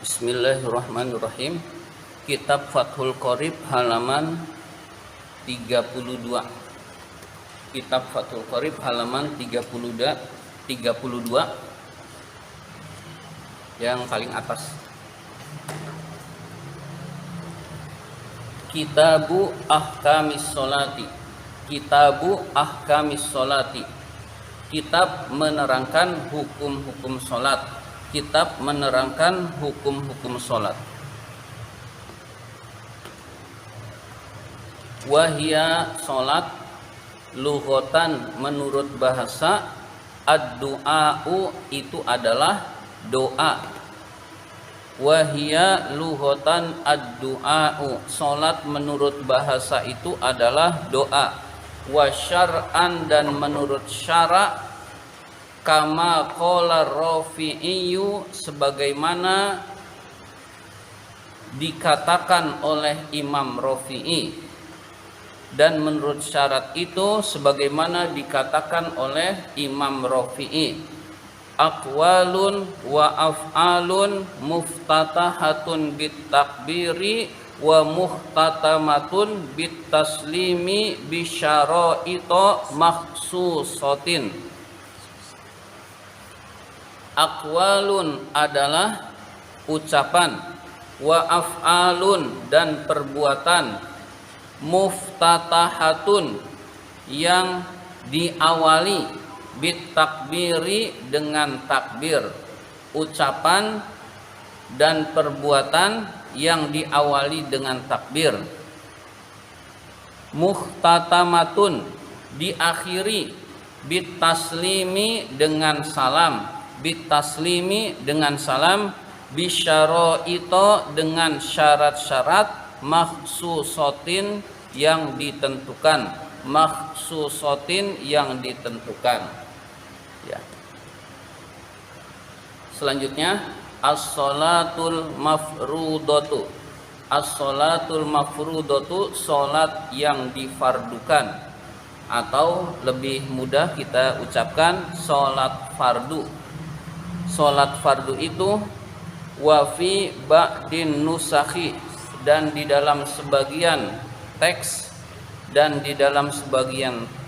Bismillahirrahmanirrahim. Kitab Fathul Qorib halaman 32. Kitab Fathul Qorib halaman 32 yang paling atas. Kitabu Ahkamis Sholati. Kitabu Ahkamis Sholati. Kitab menerangkan hukum-hukum sholat. Kitab menerangkan hukum-hukum sholat. Wahia sholat lughatan menurut bahasa, ad-du'a'u itu adalah doa. Wahia lughatan ad-du'a'u, sholat menurut bahasa itu adalah doa. Wa syar'an, dan menurut syara', kama qala Rafi'iyu, sebagaimana dikatakan oleh Imam Rafi'i, dan menurut syarat itu sebagaimana dikatakan oleh Imam Rafi'i. Aqwalun wa af'alun muftatahatun bit takbiri wa muhtatamatun bit taslimi bisyaraito makhsusatin. Aqwalun adalah ucapan, wa af'alun dan perbuatan, muftatahatun yang diawali, bit takbiri dengan takbir, ucapan dan perbuatan yang diawali dengan takbir. Muhtatamatun diakhiri, bit taslimi dengan salam, bit taslimi dengan salam, bisyaraito dengan syarat-syarat, makhsusatin yang ditentukan, makhsusatin yang ditentukan. Ya. Selanjutnya as-sholatul mafrudatu. As-sholatul mafrudatu, sholat yang difardukan, atau lebih mudah kita ucapkan sholat fardu. Sholat fardu itu wafi ba'din nusakhi, dan di dalam sebagian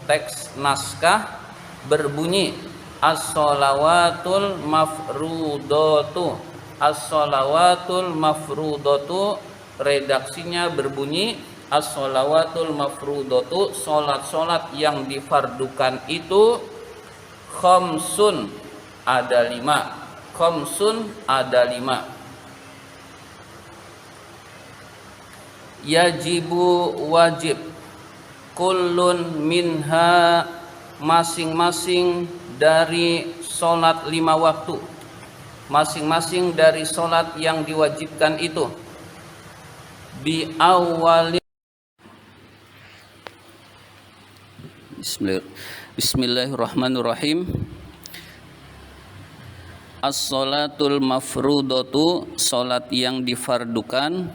teks naskah berbunyi as-sholawatul mafrudatu. As-sholawatul mafrudatu, redaksinya berbunyi as-sholawatul mafrudatu, sholat-sholat yang difardukan itu khamsun, ada 5. Khamsun, ada 5. Yajibu, wajib, kullun minha, masing-masing dari sholat 5 waktu, masing-masing dari sholat yang diwajibkan itu, bi awali. Bismillahirrahmanirrahim. As-sholatul mafrudatu, sholat yang difardukan,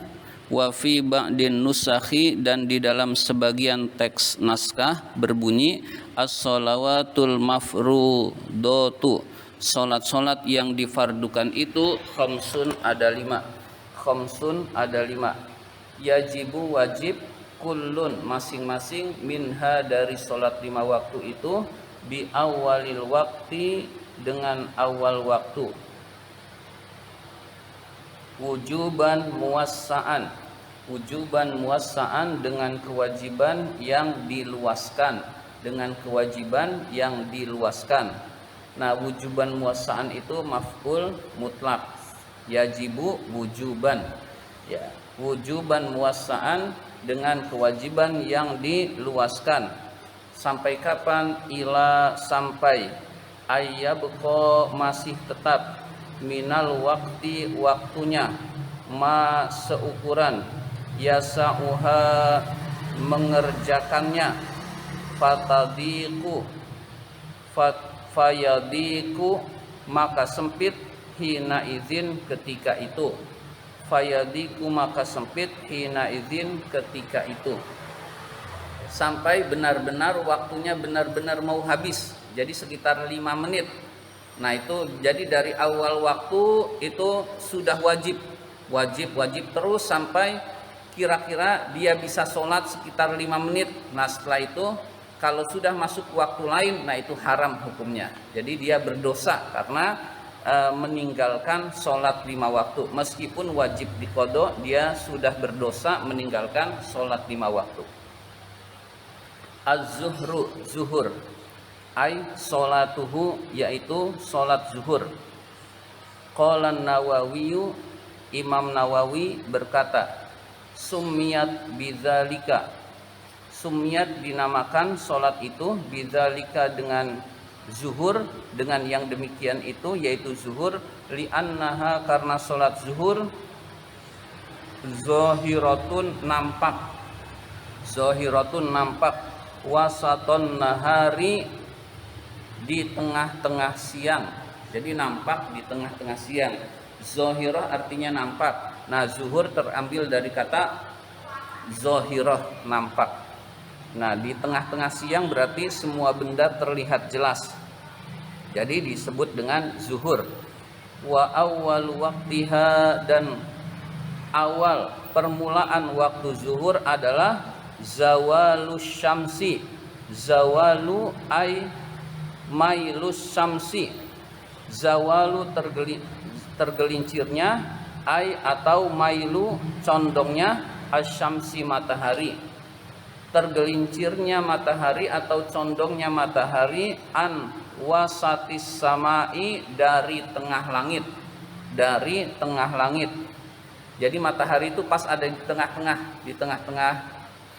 wa fi ba'din nusakhi, dan di dalam sebagian teks naskah berbunyi as-sholawatul mafrudatu, sholat-sholat yang difardukan itu khamsun, ada 5. Khamsun, ada 5. Yajibu, wajib, kullun, masing-masing, minha, dari sholat 5 waktu itu, bi awalil wakti, dengan awal waktu. Wujuban muwassa'an, wujuban muwassa'an, dengan kewajiban yang diluaskan, dengan kewajiban yang diluaskan. Nah, wujuban muwassa'an itu maf'ul mutlak, yajibu wujuban, ya, wujuban muwassa'an dengan kewajiban yang diluaskan. Sampai kapan? Ila, sampai, ayyabqa, masih tetap, minal wakti, waktunya, ma, seukuran, yasa'uha, mengerjakannya, fatadiku, fayadiku, maka sempit, hina izin, ketika itu. Fayadiku, maka sempit, hina izin, ketika itu. Sampai benar-benar waktunya benar-benar mau habis, jadi sekitar 5 menit Nah itu jadi dari awal waktu itu sudah wajib terus sampai kira-kira dia bisa sholat sekitar 5 menit. Nah setelah itu kalau sudah masuk waktu lain, nah itu haram hukumnya. Jadi dia berdosa karena meninggalkan sholat 5 waktu. Meskipun wajib diqodho, dia sudah berdosa meninggalkan sholat 5 waktu. Az-zuhru, zuhur, ay sholatuhu, yaitu sholat zuhur. Qala Nawawiyu, Imam Nawawi berkata, summiyat bidzalika, summiyat dinamakan sholat itu, bidzalika dengan zuhur, dengan yang demikian itu, yaitu zuhur, li'annaha karena sholat zuhur zahiratun nampak, zahiratun nampak, wasaton nahari di tengah-tengah siang. Jadi nampak di tengah-tengah siang. Zahirah artinya nampak. Nah zuhur terambil dari kata zahirah, nampak. Nah di tengah-tengah siang berarti semua benda terlihat jelas, jadi disebut dengan zuhur. Wa awwal waktiha, dan awal permulaan waktu zuhur adalah zawalus syamsi. Zawalu ay mailus syamsi, zawalu tergelincirnya, ay atau mailu condongnya, asyamsi matahari, tergelincirnya matahari atau condongnya matahari, an wasatis samai dari tengah langit, dari tengah langit. Jadi matahari itu pas ada di tengah-tengah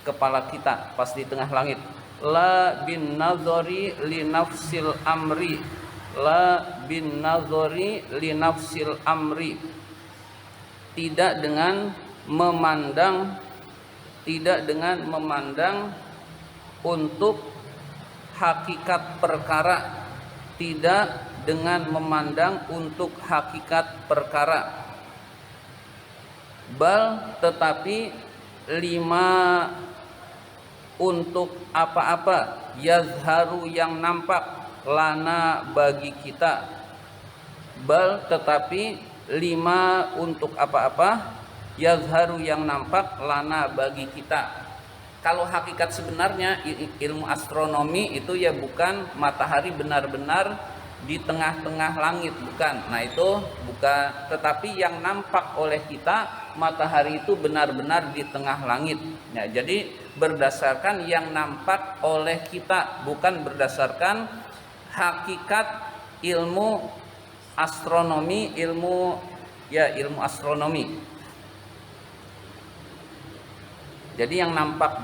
kepala kita, pas di tengah langit. La bin nazari li nafsil amri, la bin nazari li nafsil amri, tidak dengan memandang, tidak dengan memandang untuk hakikat perkara, tidak dengan memandang untuk hakikat perkara. Bal tetapi lima untuk apa-apa, yazharu yang nampak, lana bagi kita. Bal tetapi lima untuk apa-apa, yazharu yang nampak, lana bagi kita. Kalau hakikat sebenarnya ilmu astronomi itu ya bukan matahari benar-benar di tengah-tengah langit, bukan. Nah itu bukan, tetapi yang nampak oleh kita matahari itu benar-benar di tengah langit. Ya, jadi berdasarkan yang nampak oleh kita, bukan berdasarkan hakikat ilmu astronomi, ilmu astronomi. Jadi yang nampak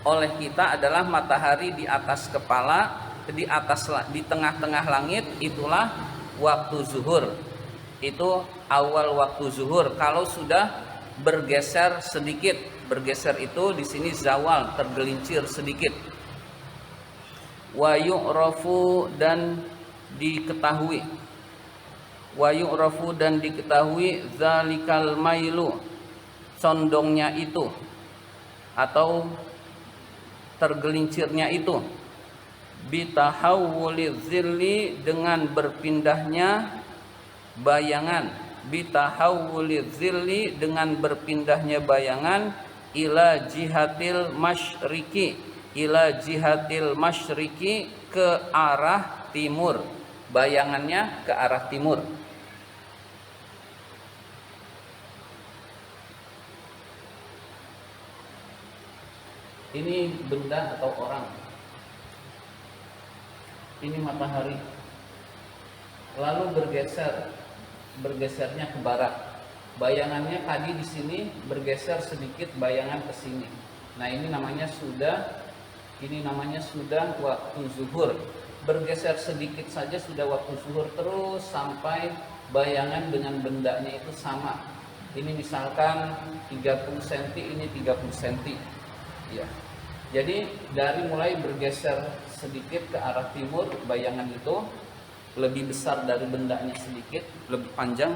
oleh kita adalah matahari di atas kepala, di tengah-tengah langit, itulah waktu zuhur. Itu awal waktu zuhur. Kalau sudah bergeser sedikit, bergeser itu di sini zawal, tergelincir sedikit. Wa yu'rafu, dan diketahui. Wa yu'rafu, dan diketahui, zalikal mailu, condongnya itu atau tergelincirnya itu, bitahawuli zilli, dengan berpindahnya bayangan, bitahawuli zilli, dengan berpindahnya bayangan, ila jihatil masyriki, ila jihatil masyriki, ke arah timur, bayangannya ke arah timur. Ini benda atau orang, ini matahari, lalu bergesernya ke barat. Bayangannya tadi di sini bergeser sedikit, bayangan ke sini. Nah ini namanya sudah waktu zuhur. Bergeser sedikit saja sudah waktu zuhur, terus sampai bayangan dengan bendanya itu sama. Ini misalkan 30 cm, ini 30 cm. Ya. Jadi dari mulai bergeser sedikit ke arah timur, bayangan itu lebih besar dari bendanya sedikit, lebih panjang.